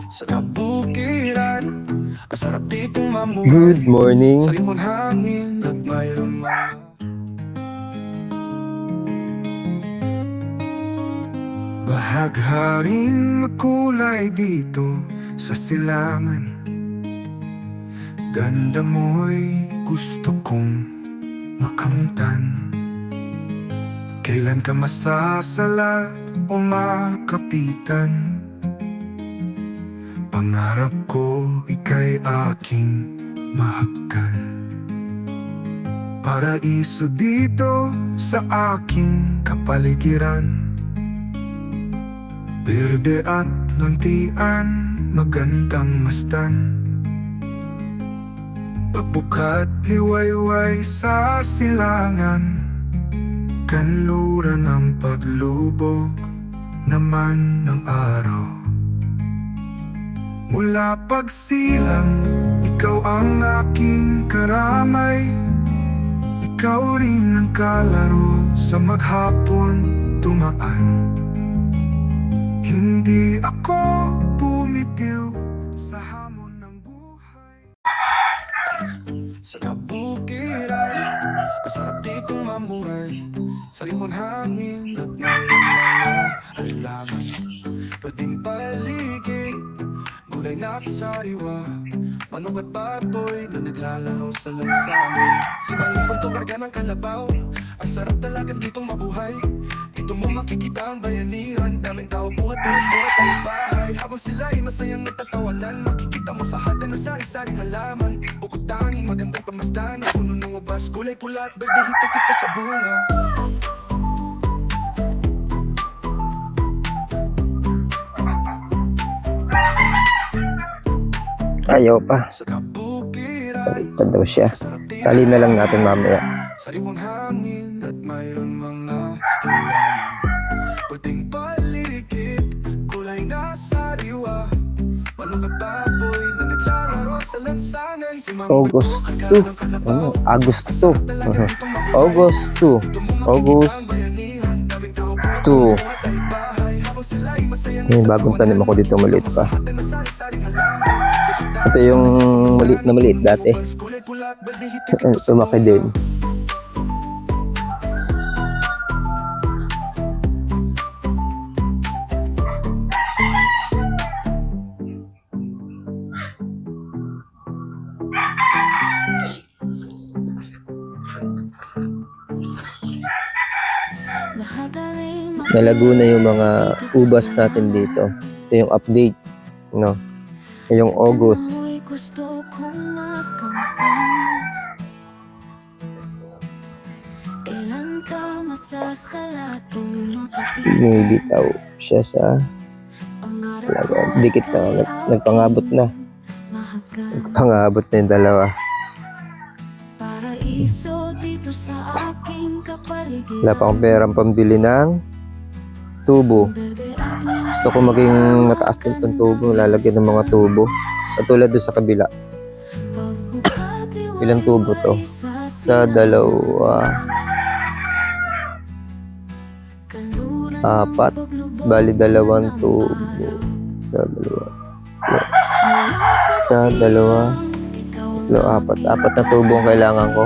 Sa kabukiran, masarap ditong mamuhay. Good morning. Sariwang hangin at mayroong mga bahagharing makulay dito sa silangan. Ganda mo'y gusto kong makamtan. Kailan ka masasalat o makapitan? Pangarap ko ika'y aking mahagkan. Paraiso dito sa aking kapaligiran. Berde at lantian, magandang masdan. Pagbukat liwayway sa silangan. Kanluran ng paglubog naman ng araw. Mula pagsilang, ikaw ang aking karamay. Ikaw rin ang kalaro sa maghapon tumaan. Hindi ako bumitiw sa hamon ng buhay. Sa kabukiran, masarap ditong mamuhay. Sariwang hangin at mayroong mga halaman. Pwedeng paligid, gulay na sa sariwa. Manok at baboy na naglalaro sa lansangan. Si Maling Puerto karga ng kalabaw. Ang sarap talaga ditong mabuhay. Dito mo makikita ang bayanihan. Daming tao buhat ay bahay. Habang sila ay masayang nagtatawanan, makikita mo sa hatan na sari-saring halaman. Bukod tanging magandang pamasdan. Puno ng ubas, kulay pula at berde, hitik-ito sa bunga. Ayaw pa. Sa kabukiran, Baliktad daw siya. Tali na lang natin mamaya. sariwang hangin at mayroong mga halaman. Pwedeng paligid, kulay na sariwa. Manok at baboy na naglalaro sa lansangan. Si Mang August Puerto, 2. karga ng kalabaw. Agosto. Talaga ditong mabuhay. August 2. Dito mo makikita August ang bayanihan. Daming tao buhat 2. ay bahay. Habang sila ay masayang May bagong tanim ako dito, maliit pa. hatan na sari-saring halaman. Ito yung maliit na maliit dati. Kulay pula at berde, hitik-ito sa Lumaki din. Nalago na yung mga ubas natin dito. Ito yung update, no? Yung August. Bumibitaw siya sa dikit na, nagpangabot na. Nagpangabot na yung dalawa. Wala pa akong perang pambili ng tubo. Gusto ko maging mataas din itong tubo. Lalagyan ng mga tubo. Katulad doon sa kabila. Ilang tubo to? Sa dalawa. 4. Bali 2 tubo. Sa dalawa. 4 na tubo ang kailangan ko.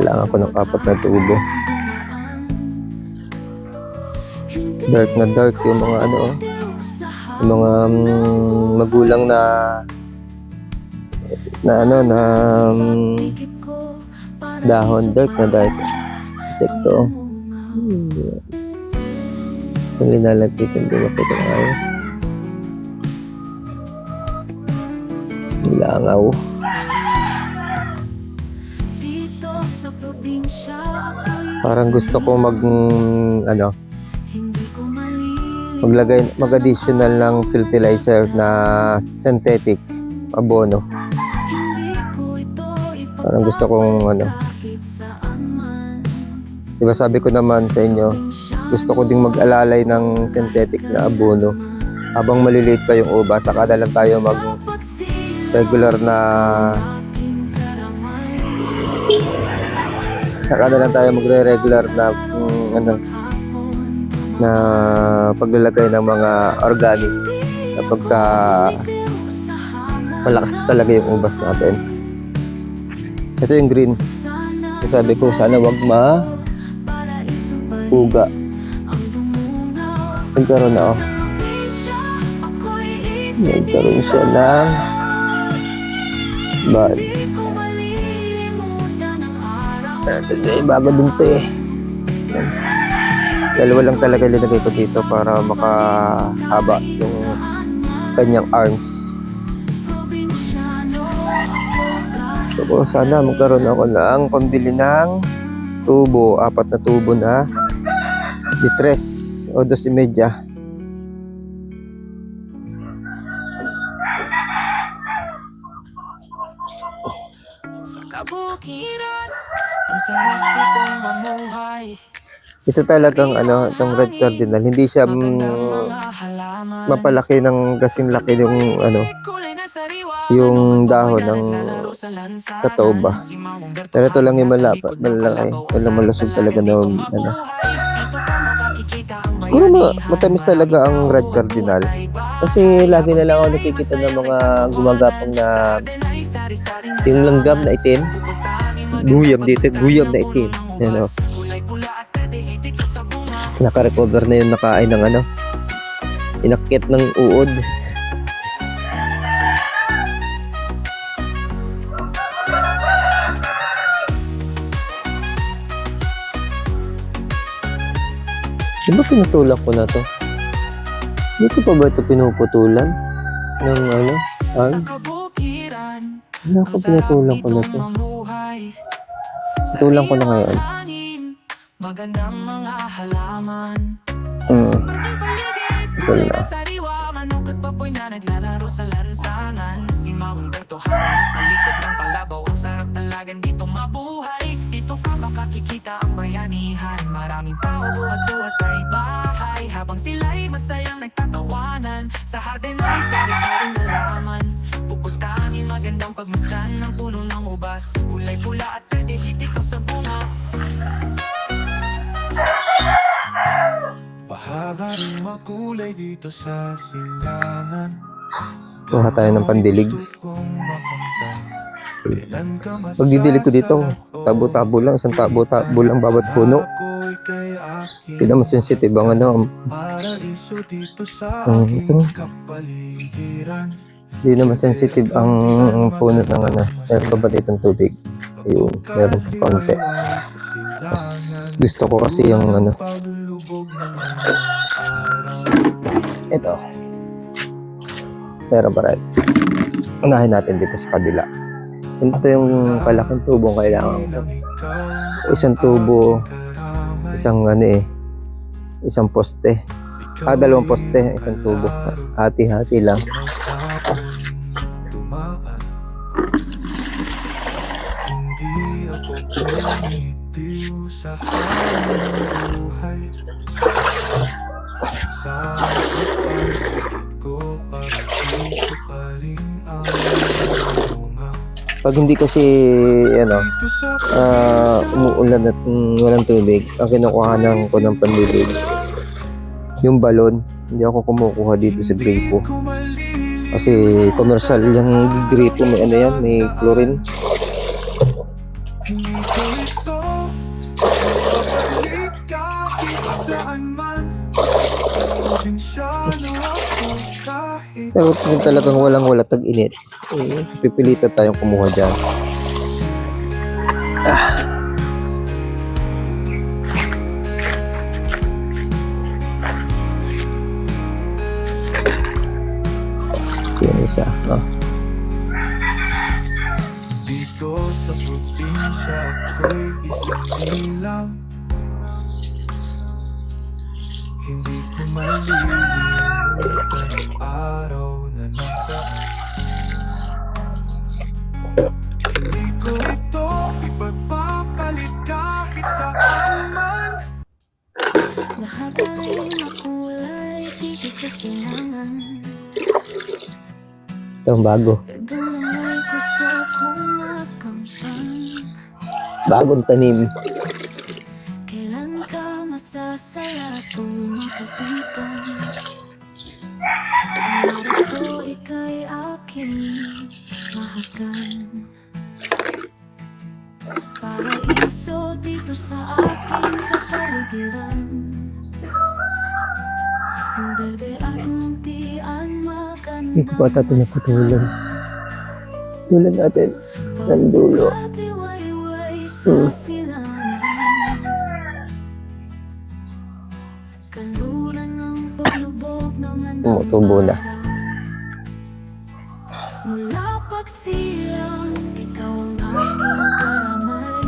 Kailangan ko ng 4 na tubo. Dark na dark yung mga yung mga magulang na dahon. Dark na dark. Insekto. Kung linalagkit, hindi makita ng ayos. Langaw. Parang gusto ko mag-additional ng fertilizer na synthetic abono. Parang gusto kong diba sabi ko naman sa inyo, gusto ko ding mag-alalay ng synthetic na abono habang maliliit pa yung uba. Saka na lang tayo regular na saka na lang tayo magre-regular na na paglalagay ng mga organic kapag malakas talaga yung ubas natin. Ito yung green. Sabi ko sana wag uga. Nagkaroon na nagkaroon siya ng buds. Bago din to eh. Dalawa lang talaga linagay ko dito para makahaba yung kanyang arms. Gusto ko sana magkaroon ako ng pambili ng tubo, 4 na tubo na di 3 o 2.5. Ito talagang itong red cardinal, hindi siya mapalaki ng kasing laki yung dahon ng katoba. Pero ito lang yung malaki. Ito lang malusog talaga na siguro matamis talaga ang red cardinal. Kasi lagi na lang ako nakikita ng mga gumagapang na yung langgam na itim. Guyam dito, guyam na itim. Naka-recover na yung nakain ng inakit ng uod. Diba pinutulak ko na to? Dito pa ba ito pinuputulan? Ng Wala ko pinutulak ko na to. Tulang ko na ngayon. Magandang mga halaman. Ito na. Manok at baboy na naglalaro sa lansangan. Si Mawang Bertohan sa likod ng palabaw. Ang sarap talagang dito mabuhay. Dito ka makakikita ang bayanihan. Maraming tao buhat-buhat ay bahay. Habang sila'y masayang nagtatawanan. Sa hardin ay sari-saring halaman. Pupultangin magandang pagmasdan ng puno ng ubas. Kulay pula at pwede hitik sa bunga. Bahaba rin makulay dito sa silangan. Kuha tayo ng pandilig. Pagdidilig ko dito, tabo-tabo lang, isang tabo-tabo lang bawat puno. Hindi naman sensitive ang ito. Hindi naman sensitive ang puno ng meron pa ba ditong tubig? Ayun, meron pa konti. Mas gusto ko kasi yung ito. Meron pa rin. Unahin natin dito sa kabila. Ito yung kalaking tubong kailangan ko. Isang tubo, isang poste. 2 poste, isang tubo. Hati-hati lang. Pag hindi kasi umuulan at walang tubig, ang kinukuhanan ko ng pandilig yung balon. Hindi ako kumukuha dito sa gripo kasi commercial yung gripo, may chlorine. Pero kung talagang walang-wala tag-init, pipilitan tayong kumuha dyan. Yung isa, Dito sa probinsya ako'y isang nilang. Hindi ko malilimutan ang araw na nakaraan. Hindi ko ito ipagpapalit kahit saan man. Lahat ay makulay dito sa silangan. Ito ang bago. Gagawin ay gusto kong makampang. Bagong tanim. Kailan ka masasaya kung ika'y aking mahagan. Paraiso dito sa aking kapaligiran. Bebe at muntian Hindi ko magandang ata pinapatulan. Tulad natin ng dulo. pagkatiwayway sa silangan. Kanluran ng paglubog ng Tumutubo na. mula pagsilang, ikaw ang aking karamay.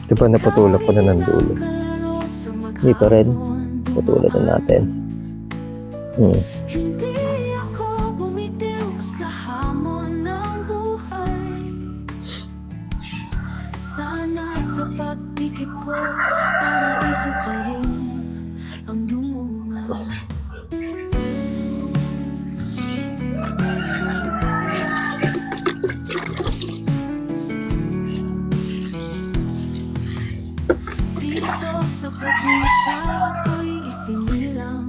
Ito pa naputulak ko na ng dulo. Kalaro sa Hindi pa rin. maghapon. Putulak na natin. Hindi ako bumitiw sa hamon ng buhay. Sana sa pagdikit ko, paraiso pa rin ang lumungaw. Dito sa probinsya ako'y isinilang.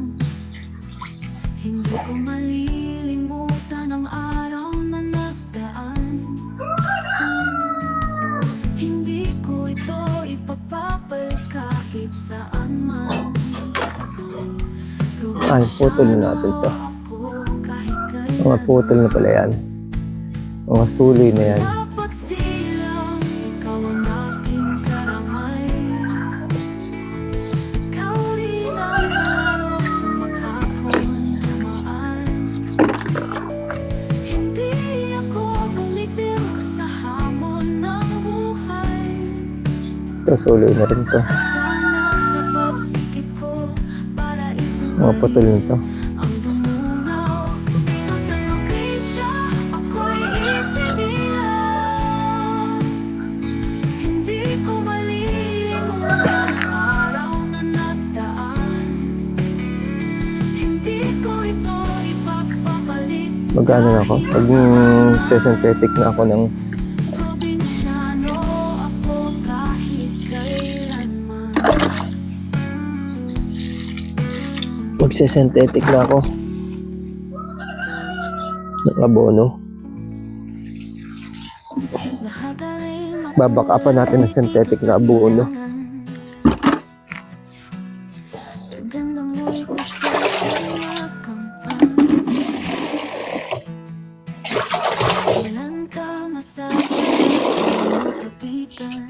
Hindi ko malilimutan ang araw na nagdaan. Hindi ko ito ipapabalik kahit saan man. Ay, putol na natin to. Ako kahit kailan. Mga putol na pala yan. Mga suloy na yan. Napagsilang, ikaw ang aking karamay. Ikaw rin ang laro sa maghapon dumaan. Hindi ako bumitiw sa hamon ng buhay. Ito, suloy na rin to. Sana sa pagdikit ko, paraiso Mga putol na to. ang dumungaw. Dito sa probinsya, ako'y isinilang. Hindi ko malilimutan ang araw na nagdaan. Hindi ko ito ipagpapalit. Mag-ano na ako? Pag synthetic na ako ng Probinsyano ako kahit kailanman. magse-synthetic na ako ng abono. Lahat ay Babakapan natin ng synthetic na abono. Ganda mo'y gusto ko makamtan. Kailan ka masabi sa kapitan?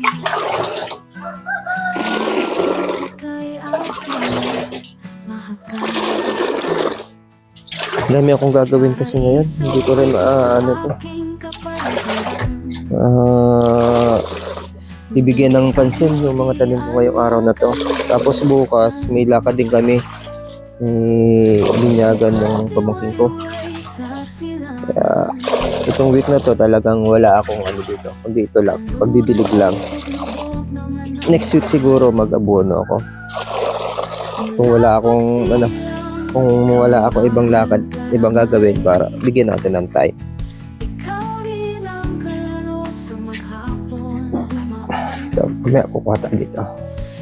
Kay aking mahagan. Dami akong gagawin kasi ngayon. Hindi ko rin ano to. Aking kapaligiran. Bibigyan ng pansin yung mga tanim ko ngayong araw na to. Tapos bukas, may lakad din kami. May binyagan ng pamangkin ko. Sa silang. Kaya itong week na to talagang wala akong ano dito. Kundi ito lang, pagdidilig lang. Next week siguro mag-abono ako. Kung wala akong ano, kung wala ako ibang lakad, ibang gagawin para bigyan natin ng time. Ikaw rin ang kalaro sa maghapon dumaan. So, kumaya kukuha tayo dito.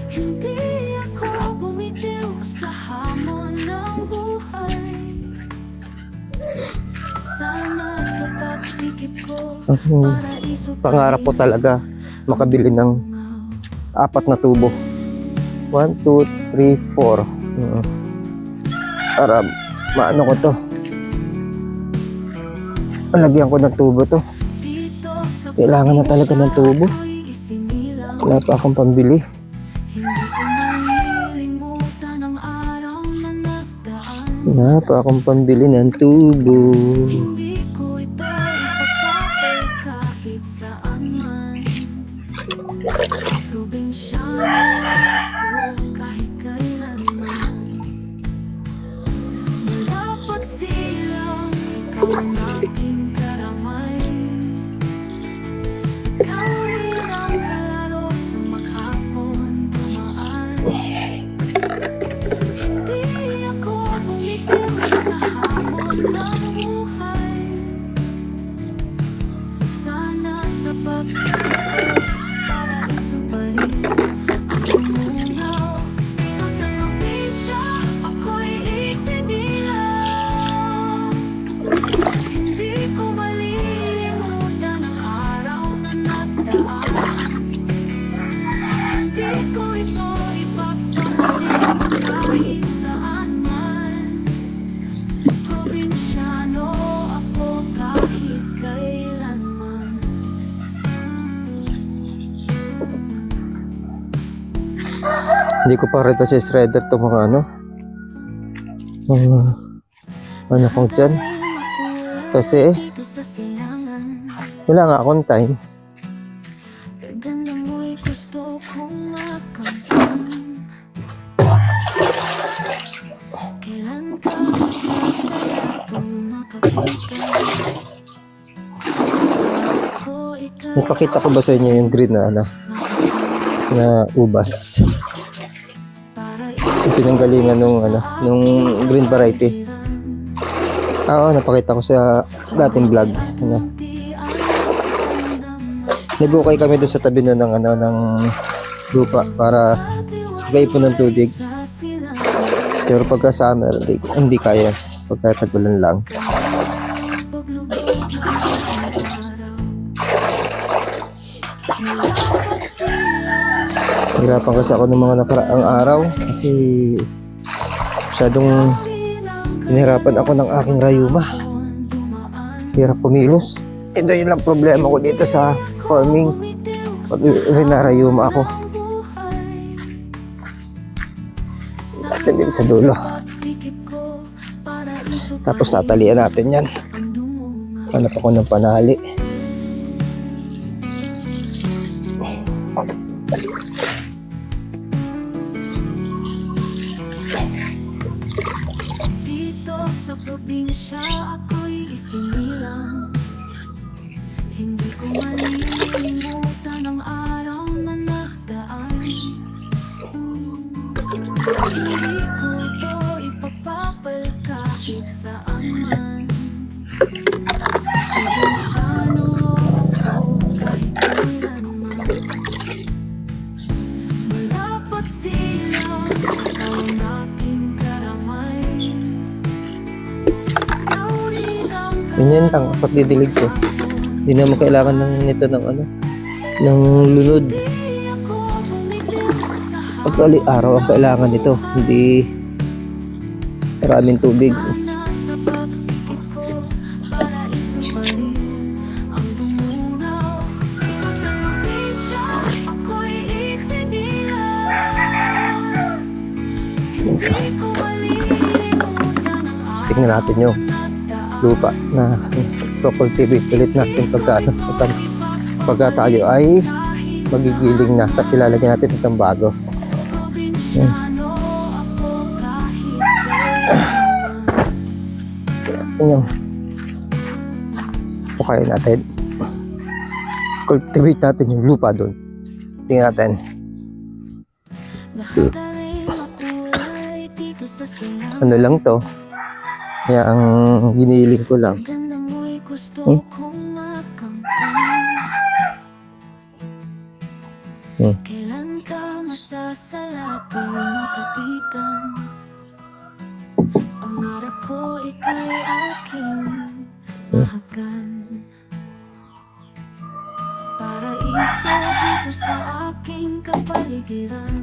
Hindi ako bumitiw sa hamon ng buhay. Sana sa pagdikit ko, Ang paraiso pa pangarap ko talaga makabili ng 4 na tubo. 1, 2, 3, 4. Para maano ko to. Lagyan ko ng tubo to. dito sa Kailangan na talaga ng tubo. ako'y isinilang. Wala pa akong pambili. Hindi ko malilimutan ang araw na nagdaan. Wala pa akong pambili ng tubo. Hindi ko ito ipagpapay kahit saan man. Probinsyano ako kahit kailanman. Mula pagsilang, ikaw ang aking karamay. Ikaw rin ang kalaro sa maghapon dumaan. Hindi ako bumitiw sa hamon ng buhay. Sana sa pagdikit ko, paraiso pa rin ang lumungaw. Dito sa probinsya, ako'y isinilang. Hindi ko pa rin kasi shredder to mga ano. Ano kong dyan. Kasi Dito sa silangan, wala nga akong time. gaganda mo'y gusto kong makamtan. Kailan ka masasaya kung makapitan? Ako ikaw Napakita ko ba sa inyo yung green na ano, na ubas. para Yung pinanggalingan nung green variety. Oo, napakita ko sa dating vlog. Ano. Nag-ukay kami doon sa tabi nun ng lupa para gaipon ng tubig. Pero pagka summer, hindi kaya. Pagka tag-ulan lang. Hirapan kasi ako ng mga nakaraang araw kasi masyadong hinihirapan ako ng aking rayuma. Hirap kumilos. Ito yun lang problema ko dito sa farming. Pag rinarayuma ako. Natin dito sa dulo. Tapos tatalian natin yan. Hanap ako ng panali. Dito sa probinsya ako'y isinilang. Hindi ko malilimutan ang araw na nagdaan. Hindi ko to ipapapal kahit saan man. Probinsyano ako kahit kailanman. Mula pagsilang, ikaw ang aking karamay. Ikaw rin ang Ganyan lang, apat didilig ko. Hindi naman kailangan nito ng ng lunod. Pag araw ang kailangan nito, hindi maraming tubig. nasa pag-ibig ko, paraiso pa rin ang tumunaw. Sa probinsya, ako'y isinilang. Hindi ko malilimutan ang araw Tingnan natin yung na lupa na cultivate ulit natin pagka tayo ay magigiling na kasi lalagyan natin itong bago. probinsyano ako kahit Yan yung kaya natin. Cultivate natin yung lupa doon. Tingnan natin. nakagaling makulay dito sa silangan. Ano lang to. Kaya ang giniling ko lang. Ganda mo'y gusto kong makamtan. Kailan ka masasala tuwing makapitan? Ang harap ko ika'y aking mahagan. Paraiso dito sa aking kapaligiran.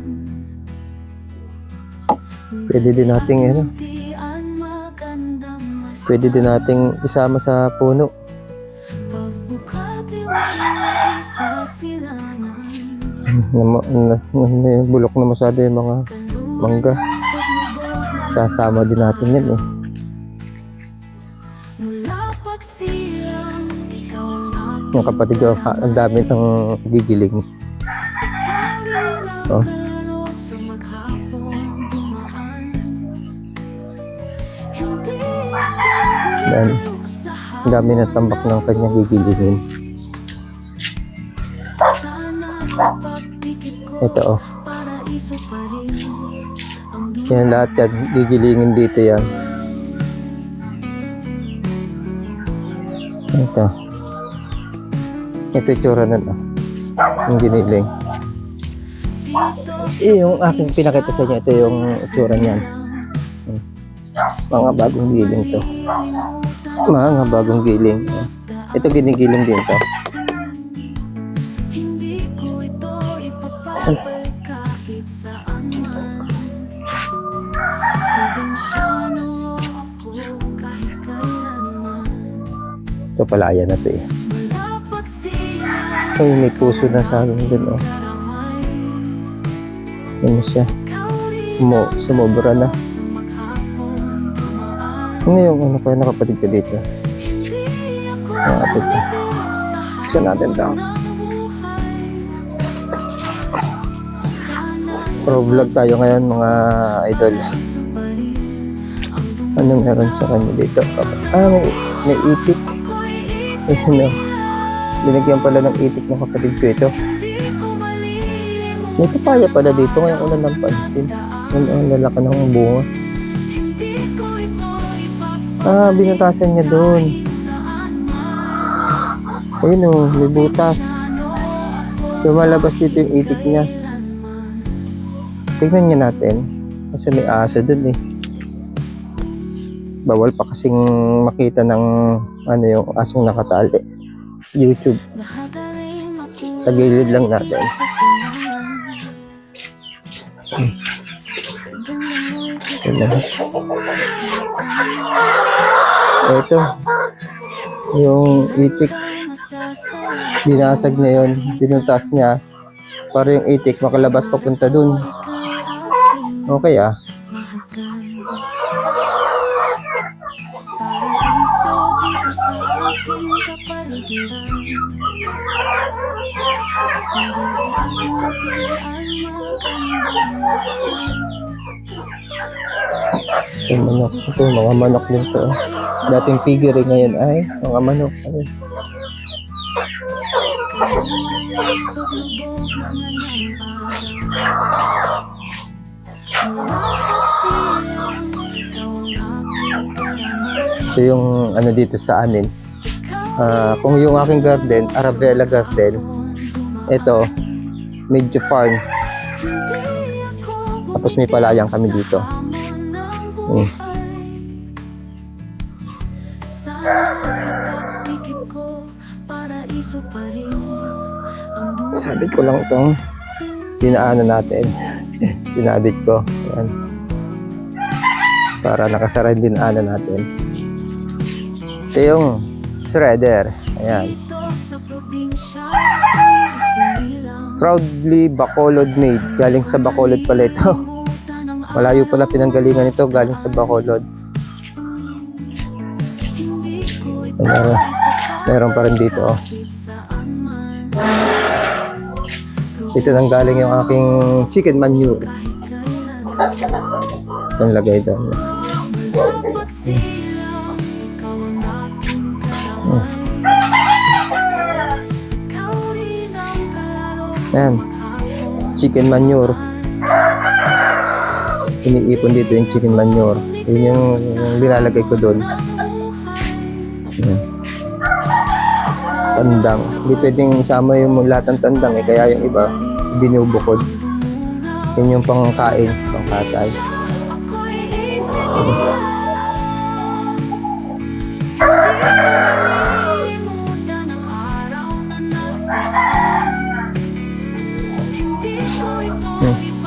Pwede din nating Muntian magandang mas pwede din nating isama sa puno. pagbuka-tiwalay sa silangan. Bulok na masyado yung mga mangga. Sasama din natin yan eh. Mula pagsilang, ikaw ang Yung kapatid ko, ang dami ng gigiling. Oh. kalaro sa maghapon dumaan. Hindi Yan. sa Ang dami ng tambak ng kanyang gigilingin. sana sa pagdikit ko, Ito oh. paraiso pa rin ang Yan lahat yan. Gigilingin dito yan. Ito. Ito yung tsura nun oh. Yung giniling. Yung aking pinakita sa inyo, ito yung tsura niyan. Mga bagong giling to. Mga bagong giling. Ito ginigiling din to. Hindi ko ito ipapapal kahit saan man. Probinsyano ako kahit kailanman. Ito palaya na to eh. Mula pagsilang, Ay, may puso na sa akin dun oh. karamay. Yan siya. Ikaw Sumobra na. Ano yung ano kaya nakapatid ko dito? Nakapatid ko. Buksan natin ito. Pro vlog tayo ngayon mga idol. Ano meron sa kanya dito? May itik. Ano? Binigyan pala ng itik ng kapatid ko ito. May papaya pala dito. Ngayon ko lang pansin. Ang lalaki ng bunga. Binutasan niya doon. Ayun o, may butas. Lumalabas dito yung itik niya. Tignan niya natin. Kasi may aso doon eh. Bawal pa kasing makita ng ano yung asong nakatali. YouTube. Tagilid lang natin. Ito. Yung itik. Binasag na yun. Binuntas niya. Para yung itik makalabas papunta dun. Okay ah. Ito manok. Ito mga manok din to. Dating figure ngayon ay mga manok. Ay. Ito yung ano dito sa amin. Kung yung aking garden, Arabella Garden, ito, medyo farm. Tapos may palayang kami dito. Sabit ko lang itong dinaanan natin. Sinabit ko. Ayan. Para nakasara yung dinaanan natin. Ito yung shredder. Ayan. Proudly Bacolod made. Galing sa Bacolod pala ito. Malayo pala pinanggalingan ito. Galing sa Bacolod. Meron pa rin dito. Oh. Ito nang galing yung aking chicken manure. Itong lagay ito. Ayan. Chicken manure. Iniipon dito yung chicken manure. Yun yung linalagay ko doon. Ayan. Tandang. Hindi pwedeng isama yung lahat ng tandang eh. Kaya yung iba, binubukod. Yun yung pangkain, pangkatay.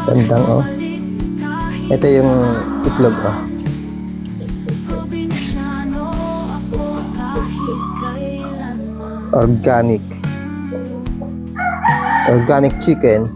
Tandang oh. Ito yung itlog oh. Organic chicken.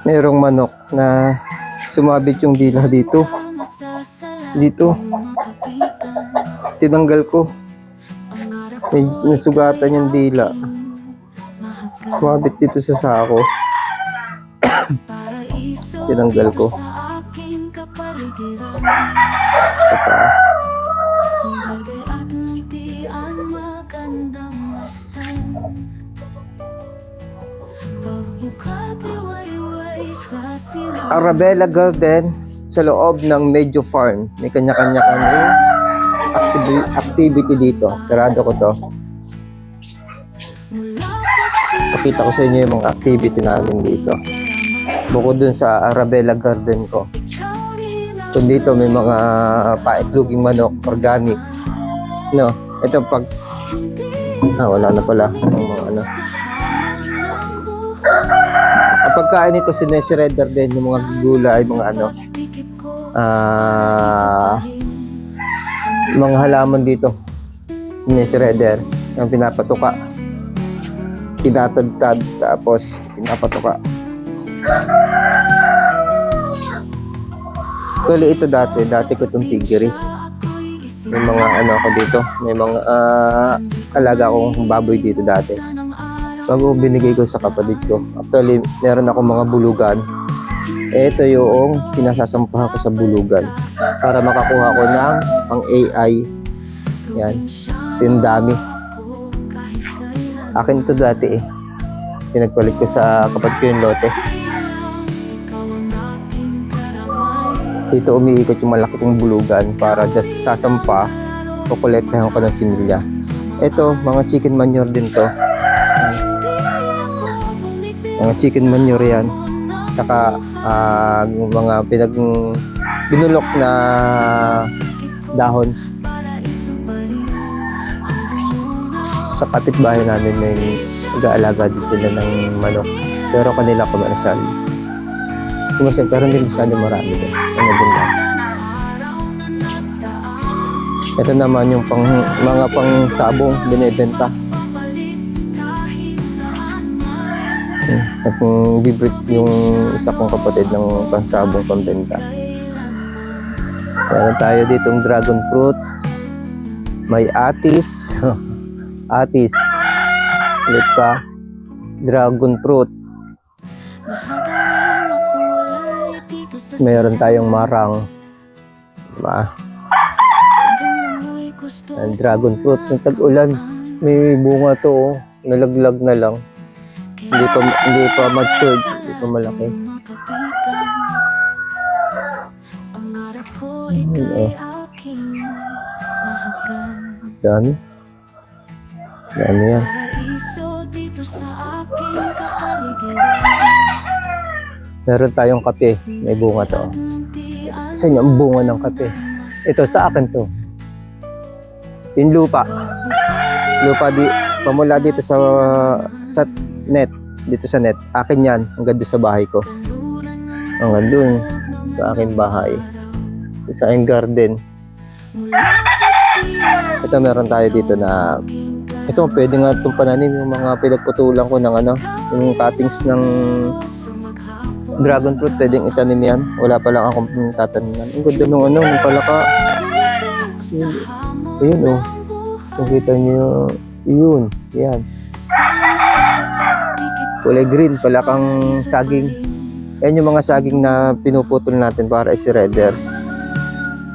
Merong manok na sumabit yung dila dito. Tinanggal ko. May nasugatan yung dila. Sumabit dito sa sako. Tinanggal ko. Arabella Garden sa loob ng Medyo Farm. May kanya-kanya kami activity dito. Sarado ko to. Pakita ko sa inyo yung mga activity namin dito. Bukod dun sa Arabella Garden ko. Kung dito may mga paitluging manok, organic. No, ito pag wala na pala yung mga ano. Ang pagkain nito, sinesiredder din yung mga gulay, mga ano, mga halaman dito. Sinesiredder. Yung pinapatuka. Tinatadtad, tapos pinapatuka. Actually, ito dati ko itong piggery. May mga ano ako dito, may mga alaga akong baboy dito dati. Bago binigay ko sa kapatid ko. Actually, meron ako mga bulugan. Ito yung pinasasampahan ko sa bulugan para makakuha ko ng pang AI. Yan. Ito yung dami. Akin ito dati eh. Pinagpalit ko sa kapatid ko yung lote. Dito umiikot yung malaki kong bulugan para just sasampa o kolektahan ko ng similya. Ito, mga chicken manure din to. Mga chicken manure yan. Saka mga binulok na dahon. Sa kapitbahay namin may nag-aalaga din sila ng manok. Pero kanila commercial. Pero hindi masyado marami din. Ano din lang. Ito naman yung mga pang sabong binibenta. At bibrit yung isa kong kapatid ng pansabong pambenta. Meron tayo ditong dragon fruit. May atis. Atis. Ulit pa. Dragon fruit. Meron tayong marang. Dragon fruit. Yung tag-ulan. May bunga to oh. Nalaglag na lang. Hindi pa matured. Hindi pa malaki. Dami. Dami yan. Meron tayong kape. May bunga to. Saan yung bunga ng kape? Ito, sa akin to. Yung lupa. Lupa pamula dito sa net. Dito sa net. Akin yan. Hanggang doon sa bahay ko. Hanggang doon sa aking bahay. Sa aking garden. Ito meron tayo dito na ito pwede nga itong pananim yung mga pinagputulan ko ng ano, yung cuttings ng dragon fruit, pwedeng itanim yan. Wala pa lang akong tataniman. Ang ganda nung ano, ng palaka. Ayun oh. Nakita nyo yun. Yan. Kulay green, palakang saging. Yan yung mga saging na pinuputol natin para isi-redder.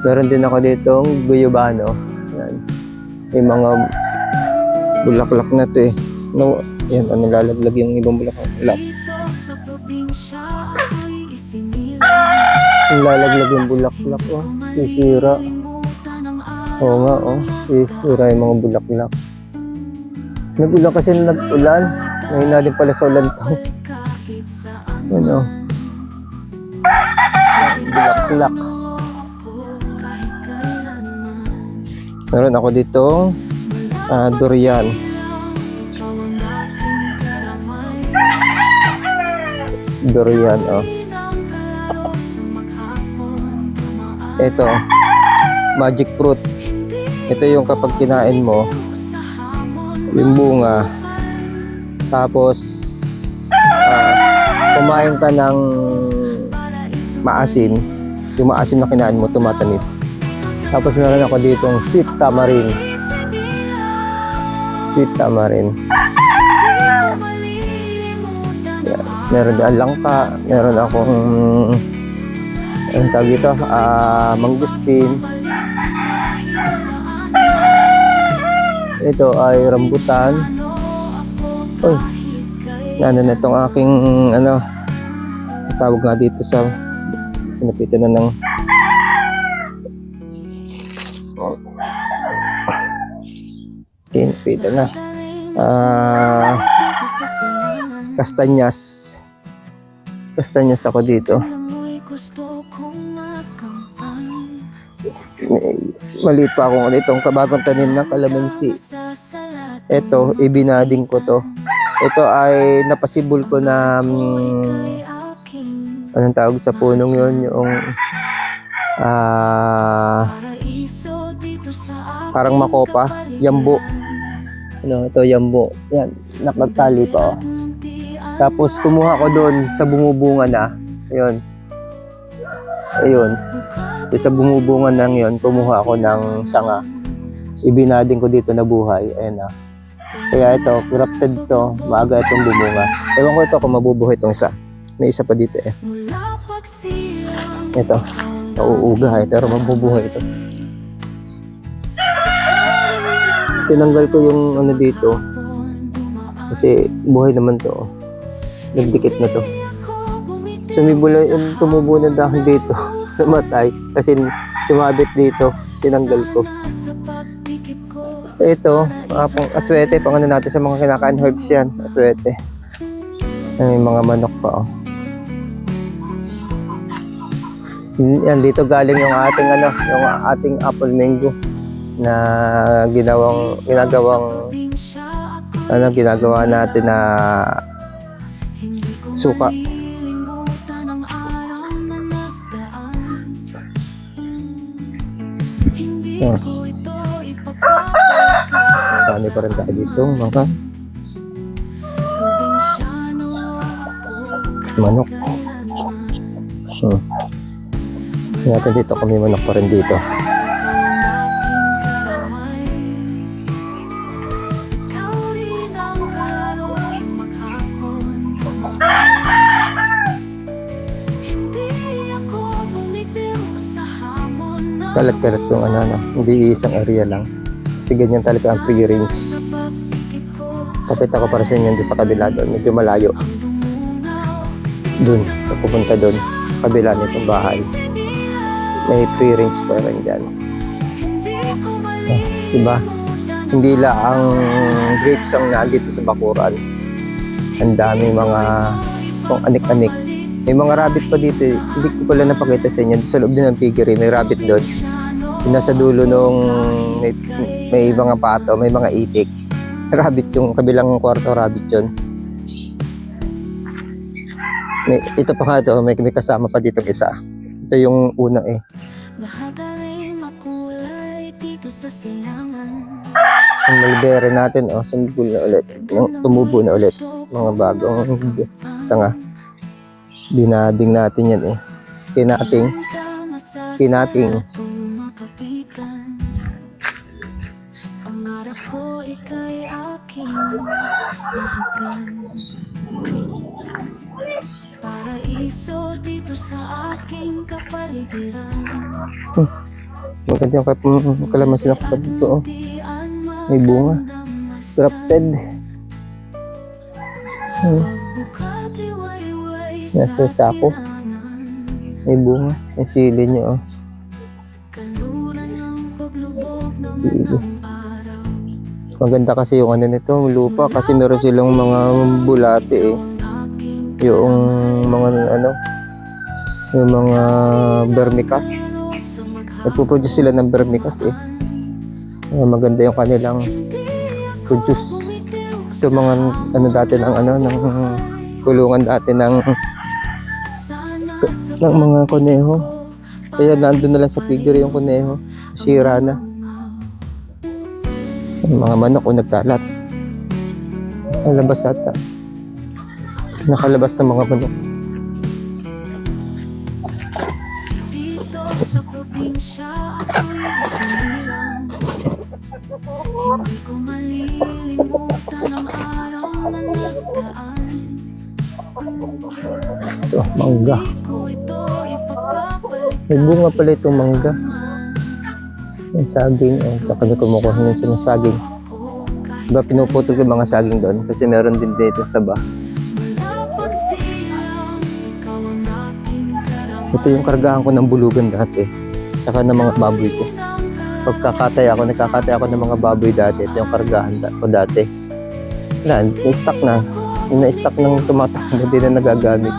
Meron din ako ditong guyabano. Yan. Yung mga bulaklak na to eh. No, yan, nilalaglag yung ibang bulaklak. Nilalaglag yung bulaklak oh. Sisira. Oo nga oh. Sisira yung mga bulaklak. Nagulan kasi nag-ulan. Ngayon na din pala sa ulan to. Ano? Bulaklak. Meron ako ditong durian. Durian, oh. Ito, magic fruit. Ito yung kapag kinain mo, yung bunga, tapos kumain ka ng maasim, yung maasim na kinain mo, tumatamis. Tapos meron ako ditong sweet tamarind. Sweet tamarind. Yeah. Meron din langka. Meron akong anong tawag dito? Mangustin. Ito ay rambutan. Uy. Ano na itong aking ano tawag nga dito sa pinapitan na ng pinipita na kastanyas ako dito. Maliit pa akong itong kabagong tanim na kalamansi. Ito ibinading ko to Ito ay napasibol ko na anong tawag sa punong yun, yung parang makopa, yambo. Ano, ito yambo. Yan, nakagtali pa oh. Tapos kumuha ko doon sa bumubunga na. Ayun. Ayun. Sa bumubunga nang yun, kumuha ako ng sanga. Ibinading ko dito na buhay. Ayan na. Kaya ito, grafted to. Maaga itong bumunga. Ewan ko ito kung mabubuhay itong isa. May isa pa dito eh. Ito. Nauuga eh, pero mabubuhay ito. Tinanggal ko yung ano dito. Kasi buhay naman to. Nagdikit na to. Sumibula yung tumubo ng dahon dito. Namatay. Kasi sumabit dito. Tinanggal ko. Ito, pang aswete, pang ano natin sa mga kinakain herbs yan, aswete. May mga manok pa oh. Yan, dito galing yung ating ano, yung ating apple mango na ginagawa natin na suka. Yan. Dami pa rin tayo dito, mga manok. Natin dito kami manok pa rin dito. Kalat-kalat yung ano, hindi isang area lang. Kasi ganyan talaga ang free range. Pakita ko para sa inyo doon sa kabila doon, medyo malayo. Doon, pupunta doon, kabila nitong bahay. May free range pa rin dyan. Diba? Hindi lang ang grapes ang nandito sa bakuran. Ang daming mga kung anik-anik. May mga rabbit pa dito. Hindi ko pala napakita sa inyo. Sa loob din ng piggery, may rabbit doon. Nasa dulo nung may mga pato, may mga itik. Rabbit yung kabilang kwarto, rabbit yun. Ito pa nga ito, may kasama pa dito isa. Ito yung unang eh. Ang mulberry natin, oh, sumibol na ulit. Tumubo na ulit. Mga bagong sanga. Binading natin yan eh. Kinating. Paraiso dito sa aking kapaligiran. Maganda yung kalamansi na kapag dito. Oh. May bunga. Grafted. Nasa sako. May bunga. May sili niya. Oh. Sili. Maganda kasi yung ano nito, lupa. Kasi meron silang mga bulate eh. Yung mga ano, yung mga vermicast. Nagpo-produce sila ng vermicast eh. Maganda yung kanilang produce. Ito mga ano dati ng ano ng kulungan dati ng mga kuneho. Kaya nandun na lang sa figure yung kuneho. Sira na. Yung mga manok o nagkalat. Nakalabas ata. Nakalabas ng mga manok. Dito sa probinsya hindi ko malilimutan ang araw na nagdaan. Ito, mangga. Ko ito ipapabalik. May bunga pala itong mangga. Yung saging. Saka na kumukuha ng sa saging. Diba pinuputol ko yung mga saging doon? Kasi meron din dito sa ba. Ito yung kargahan ko ng bulugan dati. Tsaka ng mga baboy ko. Pagkakatay ako, nagkakatay ako ng mga baboy dati. Ito yung kargahan ko dati. Wala, na-stock na. Yung na-stock ng tumatakbo, hindi na nagagamit.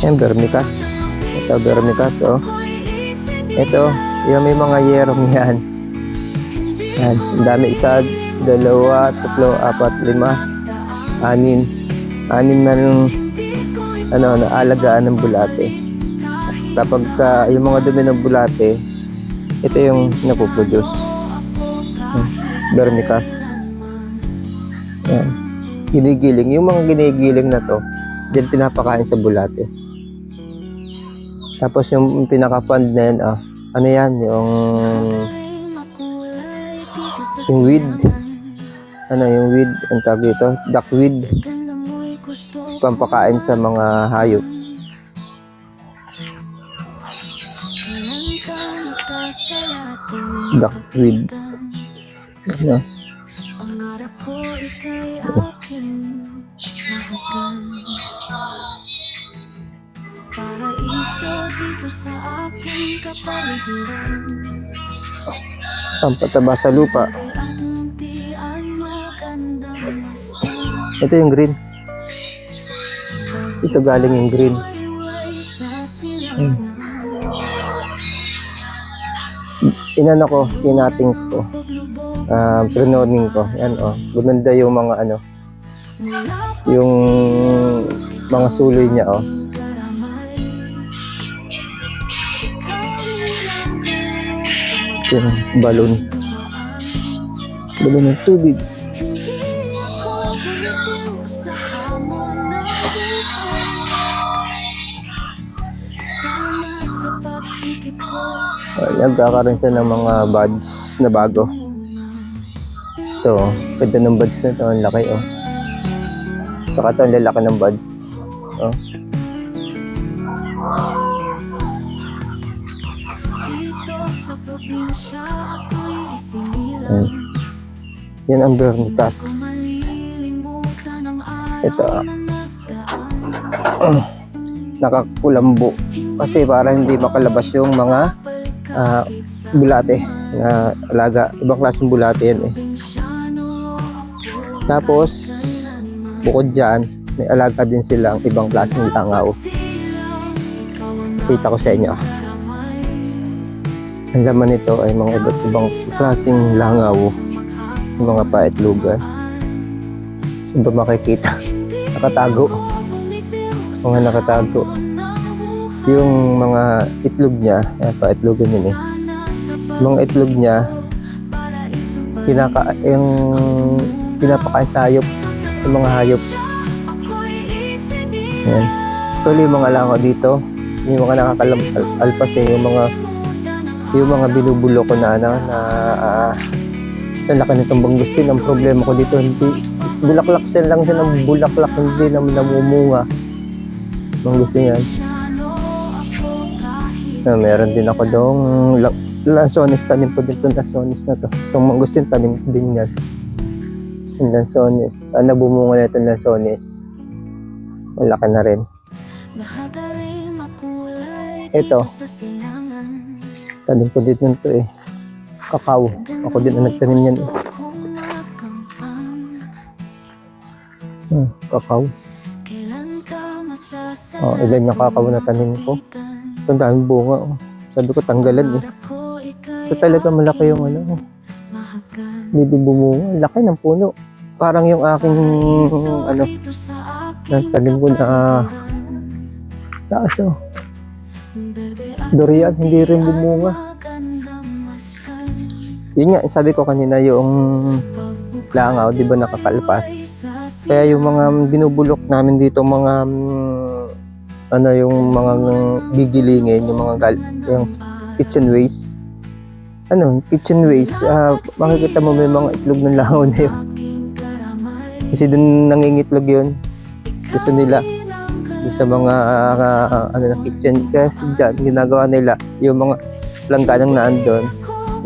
Yan, vermicast. Ito, vermicast, oh. Ito, yung may mga yerong yan. Yan, ang dami. 1, 2, 3, 4, 5, 6. 6 na naalagaan ng bulate. Kapag yung mga dumi ng bulate, ito yung napoproduce. Vermicast. Yan. Ginigiling. Yung mga ginigiling na to, diyan pinapakain sa bulate. Tapos yung pinaka-fund na yan, ano yan, yung weed. Ano, yung weed, ang tawag dito, duckweed. Pampakain sa mga hayop. Duckweed. Ano? Pangarap ko ika'y aking mahagan. Paraiso dito sa aking kapaligiran. Pampataba sa lupa. Ay ang muntian magandang masdan. Ito yung green. Ito galing yung green. Iway sa silangan. Inano ko, tinatings ko. Prenoning ko. Yan gumanda yung mga ano. Yung mga suloy niya Yung balon. Balon ng tubig. Hindi ako bumitiw sa hamon ng buhay. Sana sa pag-ibig ko Nagkakaroon siya ng mga buds na bago. Ito, ganda ng buds na ito. Ang laki Tsaka ito, ang lalaki ng buds. dito sa probinsya ako'y isinilang. Yan ang Vermicast. Malilimutan ang araw Ito. na nagdaan. Nakakulambo. Kasi para hindi makalabas yung mga bulate na alaga. Ibang klaseng bulate yan Tapos, bukod dyan, may alaga din silang ibang klaseng langaw. Kita ko sa inyo. Ang laman nito ay mga iba't ibang klaseng langaw. Yung mga paitlugan. Saan ba makikita? Nakatago. Mga nakatago. Yung mga itlog niya, paitlugan yun Mga itlog niya, pinapakain sa hayop. Yung mga hayop. Yan. Tuloy yung mga langaw dito. Yung mga nakakalampas yung mga binubulo ko na ang laki nitong bangustin. Ang problema ko dito, hindi bulaklak lang siya ng bulaklak, hindi naman namumunga. Bangustin yan. Meron din ako doong lansones, tanim ko din itong lansones na to. Itong mangustin, tanim ko din yan. Yung lansones. Nabumunga na itong lansones. Malaki na rin. Ito. Tanim ko din ito Kakao. Ako din ang nagtanim yan Kakao. Ilan yung kakao na tanim ko. Ito ang daming bunga Sabi ko tanggalan Ito talaga malaki yung Hindi bumunga. Laki ng puno. Parang yung aking tanim ko na taas durian, hindi rin bumunga. Yun nga, sabi ko kanina yung langaw, di ba nakakalpas? Kaya yung mga binubulok namin dito, mga yung mga gigilingin, yung mga yung kitchen waste. Kitchen waste, makikita mo may mga itlog ng langaw na yun. Kasi dun nangingitlog yun. Gusto nila sa mga kitchen. Kasi dyan, ginagawa nila yung mga langganang naandun.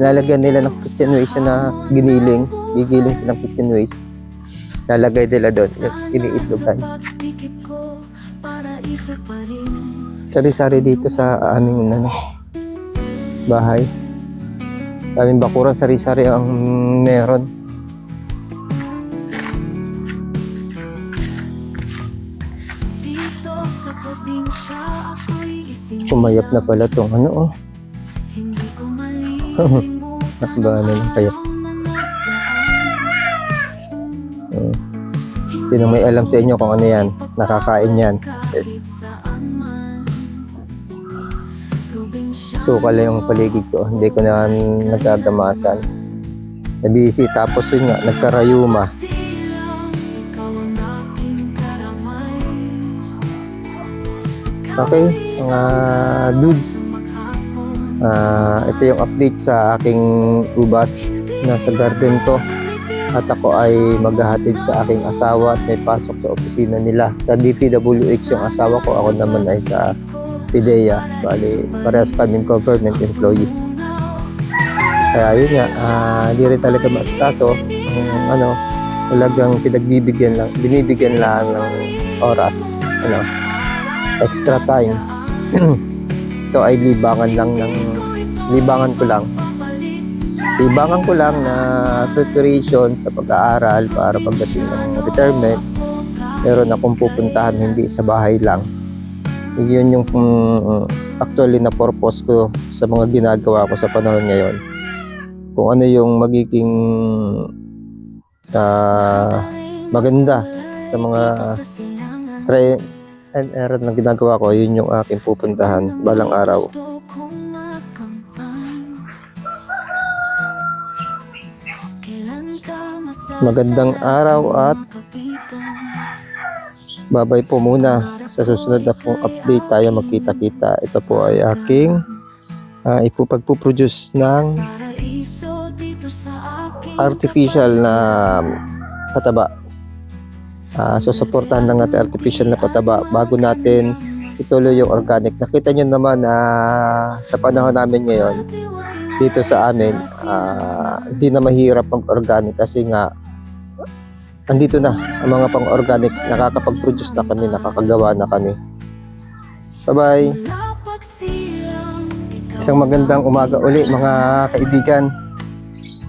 Nilalagyan nila ng kitchen waste na giniling. Gigiling silang kitchen waste. Lalagay nila doon. Iniitlogan. Sari-sari dito sa aming bahay. Sa aming bakuran, sari-sari ang meron. Pumayap na pala itong Nakabana lang kayo. Sino may alam sa inyo kung ano yan? Nakakain yan. Sukal lang yung paligid ko. Hindi ko na nagagamasan. Nabisi. Tapos yun nga, nagkarayuma. Okay, mga dudes. Ito yung update sa aking ubas na sa garden ko. At ako ay maghahatid sa aking asawa at may pasok sa opisina nila. Sa DPWH yung asawa ko, ako naman ay sa PIDEA. Bali, parehas kaming government employee. Kaya yun nga, hindi rin talaga maasikaso. Talagang binibigyan lang ng oras, extra time. Ito ay libangan ko lang na preparation sa pag-aaral para pagdating ng retirement. Meron akong pupuntahan, hindi sa bahay lang. Yun yung actually na purpose ko sa mga ginagawa ko sa panahon ngayon. Kung ano yung magiging maganda sa mga try and error na ginagawa ko, yun yung aking pupuntahan balang araw. Magandang araw at babay po muna. Sa susunod na pong update tayo magkita-kita. Ito po ay aking ipupagpuproduce ng artificial na pataba. So supportahan lang natin artificial na pataba bago natin ituloy yung organic. Nakita nyo naman sa panahon namin ngayon dito sa amin, hindi na mahirap mag-organic kasi nga andito na ang mga pang-organic. Nakakapag-produce na kami, nakakagawa na kami. Bye-bye! Isang magandang umaga uli mga kaibigan.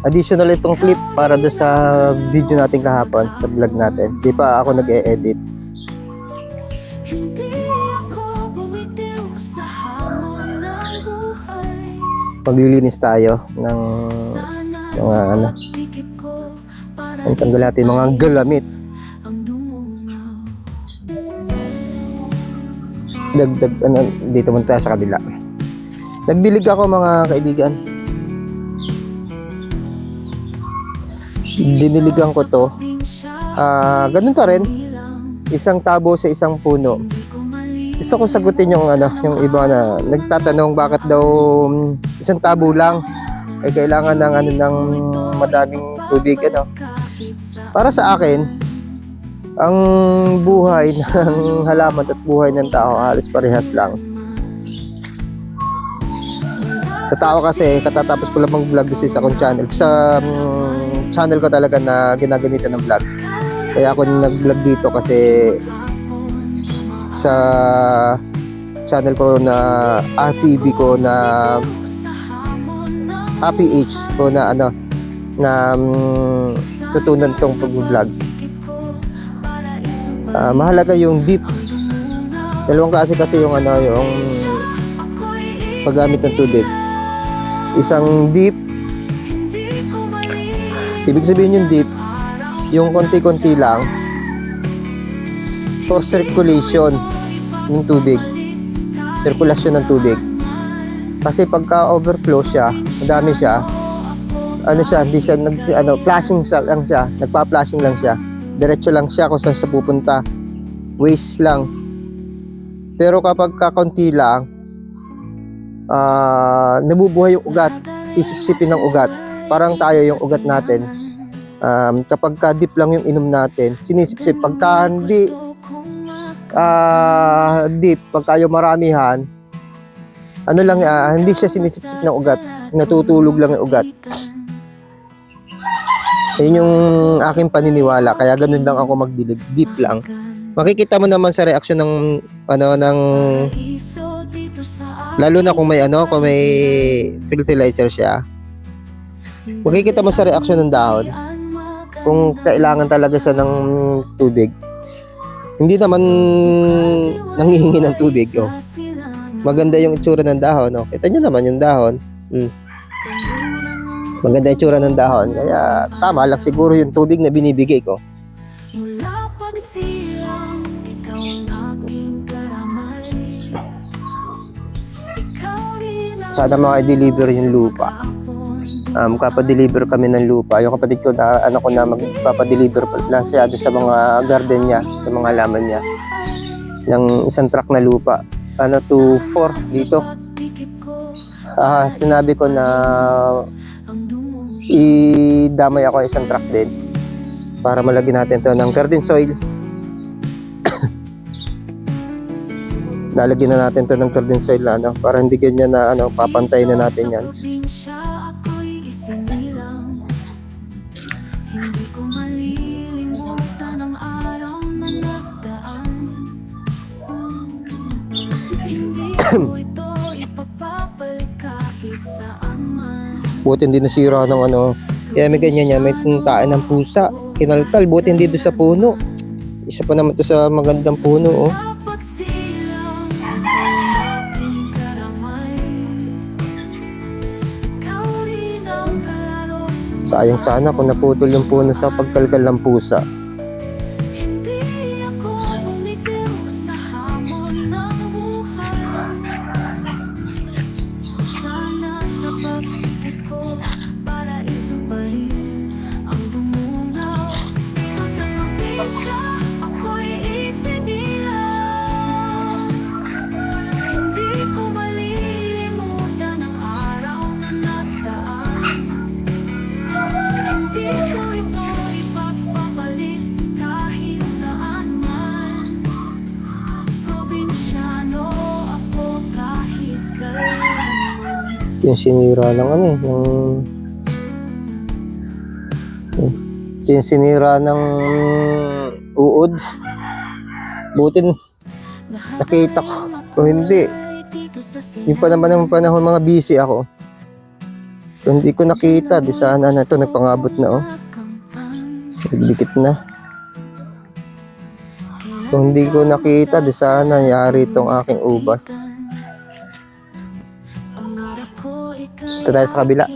Additional itong clip para do sa video natin kahapon, sa vlog natin. Di pa ako nag-e-edit. Maglilinis tayo ng mga ang tanggal natin mga galamit. Dagdag dito muna tayo sa kabila. Nagdilig ako mga kaibigan. Diniligan ko to. Ganun pa rin. Isang tabo sa isang puno. Gusto ko sagutin yung iba na nagtatanong bakit daw isang tabo lang ay kailangan ng madaming tubig Para sa akin, ang buhay ng halaman at buhay ng tao halos parehas lang. Sa tao kasi, katatapos ko lang mag-vlog sa akong channel. Sa channel ko talaga na ginagamitan ng vlog. Kaya ako nag-vlog dito kasi sa channel ko na TV ko na PH ko na tutunan tong pag-vlog. Mahalaga yung deep. Dalawang klase kasi yung paggamit ng tubig. Isang deep, ibig sabihin yung deep, yung konti-konti lang for circulation ng tubig, sirkulasyon ng tubig. Kasi pagka overflow siya, madami siya, hindi siya flashing lang siya, nagpa-flashing lang siya, diretso lang siya kung saan sa pupunta, waste lang. Pero kapag kakunti lang, nabubuhay yung ugat, sisipsipin ng ugat. Parang tayo yung ugat natin, kapag ka deep lang yung inom natin, sinisipsip. Pagka hindi deep, pagka yung maramihan, hindi siya sinisipsip ng ugat, natutulog lang yung ugat. Yun yung aking paniniwala, kaya ganun lang ako magdilig, deep lang. Makikita mo naman sa reaksyon ng lalo na kung may fertilizer siya. Makikita mo sa reaksyon ng dahon kung kailangan talaga siya ng tubig. Hindi naman nanghihingi ng tubig. Maganda yung itsura ng dahon. Kita nyo naman yung dahon. Maganda yung tsura ng dahon. Kaya tama lang siguro yung tubig na binibigay ko. Mula pagsilang, ikaw ang aking karamay. Ikaw rin ang Sana maka-deliver yung lupa. Kapadeliver kami ng lupa. Yung kapatid ko na ano ko na magpapadeliver lang siya doon sa mga garden niya, sa mga halaman niya. Ng isang truck na lupa. 2-4 dito. Sinabi ko na idamay ako isang truck din para malagyan natin to ng garden soil. Lalagyan na natin to ng garden soil na para hindi ganyan na papantay na natin yan. Pagdating siya, ako'y isinilang. Hindi ko malilimutan ang araw na nagdaan. Hindi ko ito ipapabalik kahit saan man. Buti hindi nasira ng kaya may ganyan yan, may tuntaan ng pusa, kinalkal, buti hindi doon sa puno. Isa pa naman to sa magandang puno, oh. Pagsilang, ikaw ang aking karamay. Ikaw rin ang kalaro sa Sayang sana kung naputol yung puno sa pagkalkal ng pusa. Hindi ako bumitiw sa hamon ng buhay. Sana sa pag-ibig ko para isubahin ang dumunaw. Sa probinsya, ako'y isinilang. Hindi ko malilimutan ang araw na nagdaan. Hindi ko ito ipagpapalik kahit saan man. Probinsyano ako kahit kailanman. Yung sinira ng yung sinira ng uod. Buti nakita ko. Kung hindi, yung pa naman ng panahon mga busy ako. Kung hindi ko nakita, di sana na ito nagpangabot na, oh. Nagdikit na. Kung hindi ko nakita, di sana nangyari itong aking ubas. Ito tayo sa kabila.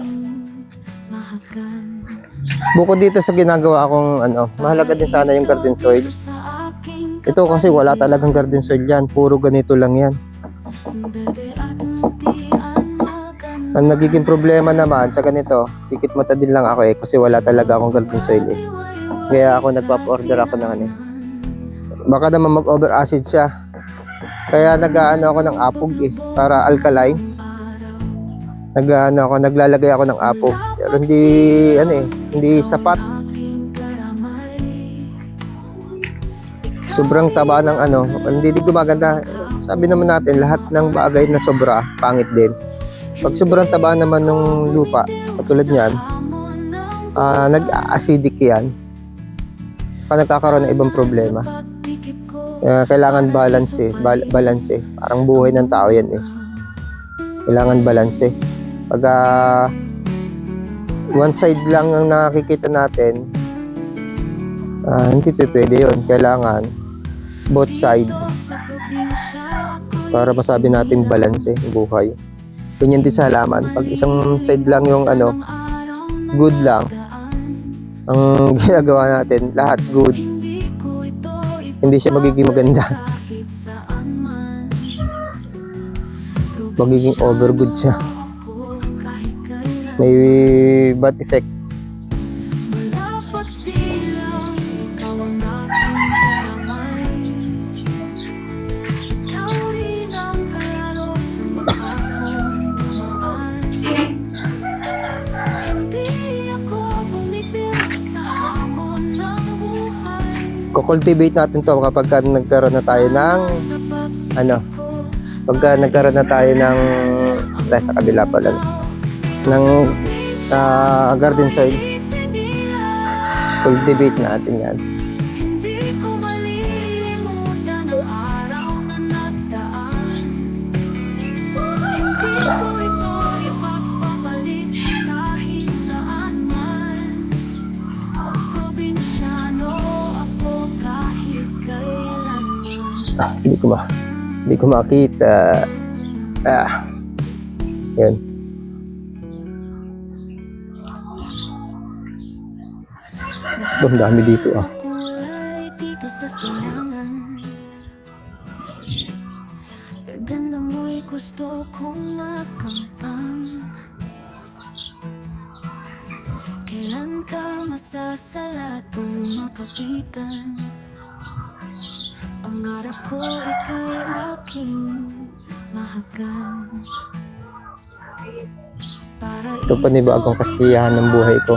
Bukod dito sa ginagawa akong mahalaga din sana yung garden soil. Ito kasi wala talagang garden soil yan. Puro ganito lang yan. Ang nagiging problema naman sa ganito, pikit mata din lang ako kasi wala talaga akong garden soil eh. Kaya ako nagpapa-order ako ng baka naman mag-over acid siya. Kaya ako ng apog para alkaline. Naglalagay ako ng apog. Pero hindi sapat. Sobrang taba ng hindi gumaganda. Sabi naman natin, lahat ng bagay na sobra, pangit din. Pag sobrang taba naman ng lupa, katulad niyan, nag-acidic yan. Nagkakaroon ng ibang problema. Kailangan balance balance. Parang buhay ng tao yan Kailangan balance. Pag one side lang ang nakikita natin, hindi pwede yun. Kailangan both side para masabi natin balance yung buhay. Ganyan din sa halaman. Pag isang side lang yung good lang ang ginagawa natin, lahat good, hindi siya magiging maganda. Magiging over good siya. May bad effect. Kukultivate natin to kapag nagkaroon na tayo ng pagka nagkaroon na tayo ng sa kabila pala ng garden soil. Cultivate natin yan. Hindi ko malilimutan ang araw na nagdaan. Hindi ko ito ipagpapalik kahit saan man. Probinsyano ako kahit kailanman. Hindi ko makita. Yan. Ang dami dito ah. Kulay dito sa silangan. Ganda mo'y gusto kong makamtan. Kailan ka masasala kung makapitan? Ang harap ko ika'y aking mahagan. Ito panibagong kasiyahan ng buhay ko.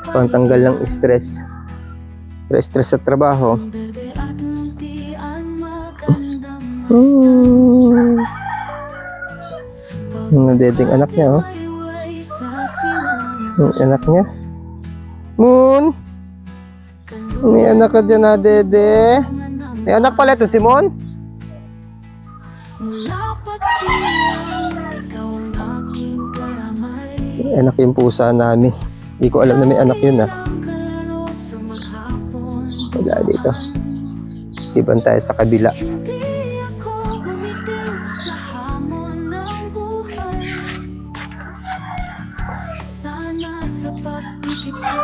Pantanggal ng stress. Pero stress sa trabaho. Berde at luntian magandang Yung nadeding anak niya oh. mawayway sa silangan. Yung anak niya. Moon! May anak ka dyan na dede. May anak pala ito si Moon. Mula pagsilang, ikaw ang aking karamay. May anak yung pusa namin. Hindi ko alam na may anak yun ah. Ang kalaro sa maghapon. Wala dito. Iban tayo sa kabila. Hindi ako bumitiw sa hamon ng buhay. Sana sa pag-ibig ko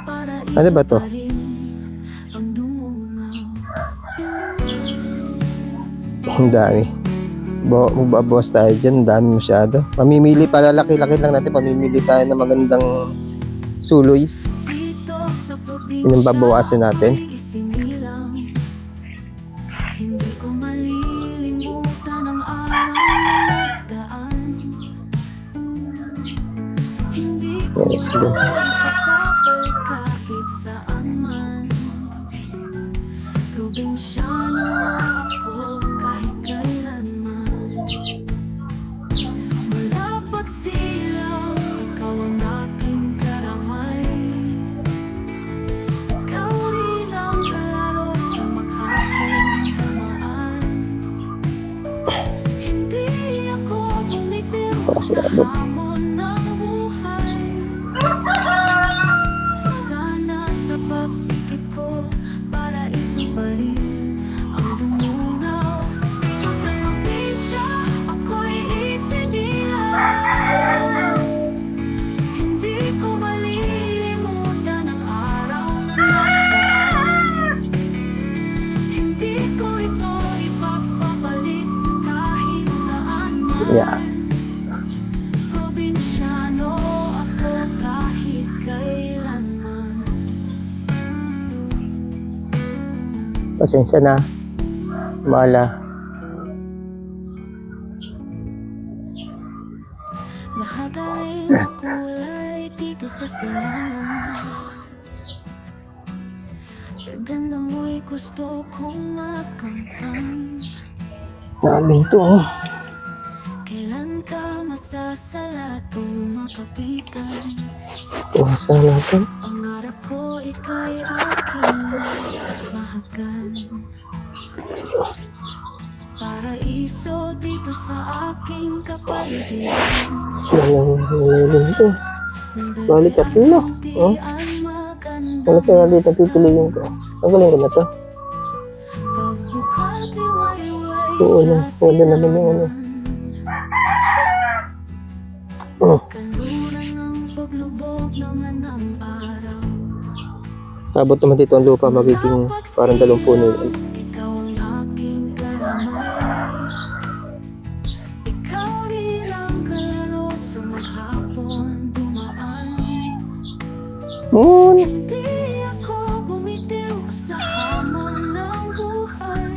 para Ano ba to? isa pa rin ang dumungaw. Ang dami. Magbabawas tayo dyan. Ang dami masyado. Pamimili pala. Laki-laki lang natin. Pamimili tayo ng magandang suloy. Dito sa probinsya, Yun ang babawasan natin. ako'y isinilang. Hindi ko malilimutan ang araw na nagdaan. Hindi ko Yan, sige. makakapal kahit saan man. Probinsyano ako kahit kailanman. Mula pagsilang, ikaw ang aking karamay. Ikaw rin ang kalaro sa maghapon dumaan. Hindi ako bumitiw sa Pasirado. hamon ng buhay. Sana sa pag-ibig ko para isa pa rin ang dumunaw. Sa probinsya, ako'y isinilang. Hindi ko malilimutan ang araw na nagdaan. Hindi ko ito ipagpapalit kahit saan man. Yeah. Probinsyano ako kahit kailanman. Pasensya na. Maala. Mahagaling na kulay dito sa silangan. Ganda mo'y gusto kong makamtan. Dami ito oh. Kailan ka masasala kung makapitan? Tuwas na natin. Ang harap ko ika'y aking mahagan. Paraiso dito sa aking kapaligiran. Nalalim ito. Bali, tatlo. Oh. Ano kaya dito pipiliin ko? Magaling ko na to. Oo lang. Wala naman yung ano. Oh. Kanluran ng paglubog naman ng araw. Abot naman dito ang lupa. Magiging parang 20 puno yun. Ikaw ang aking karamay. Ikaw rin ang kalaro sa maghapon dumaan. Moon! Hindi ako bumitiw sa hamon ng buhay.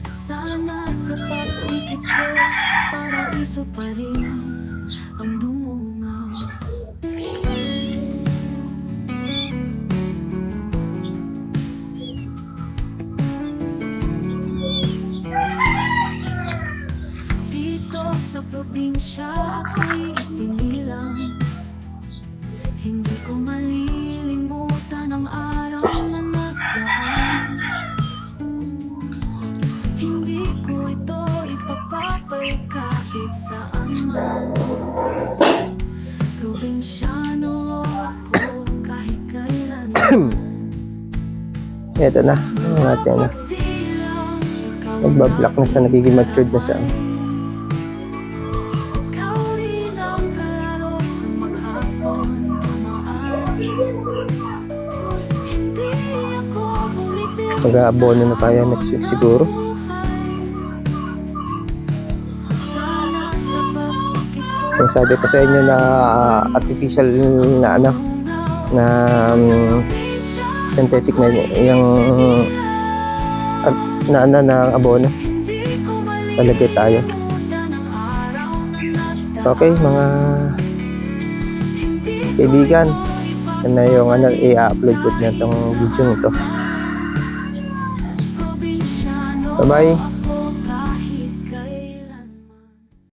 Sana sa pag-ibig ko paraiso pa rin ang dumungaw. Dito sa probinsya ako'y isinilang. Hindi ko malilimutan ang araw na nagdaan. Hindi ko ito ipapapay kahit saan man. Probinsyano ako kahit kailanman. Ito na. Ang natin na. Pagsilang, ikaw Nagbablock na siya. Nagiging matured na siya. ikaw rin ang kalaro sa maghapon dumaan. Mag-aabono na tayo next week siguro. Yung sabi ko sa inyo na artificial na ano, na synthetic na yung na abono. Talagay tayo. Okay, mga kaibigan, yan na yung i-upload ko na itong video nito. Bye-bye.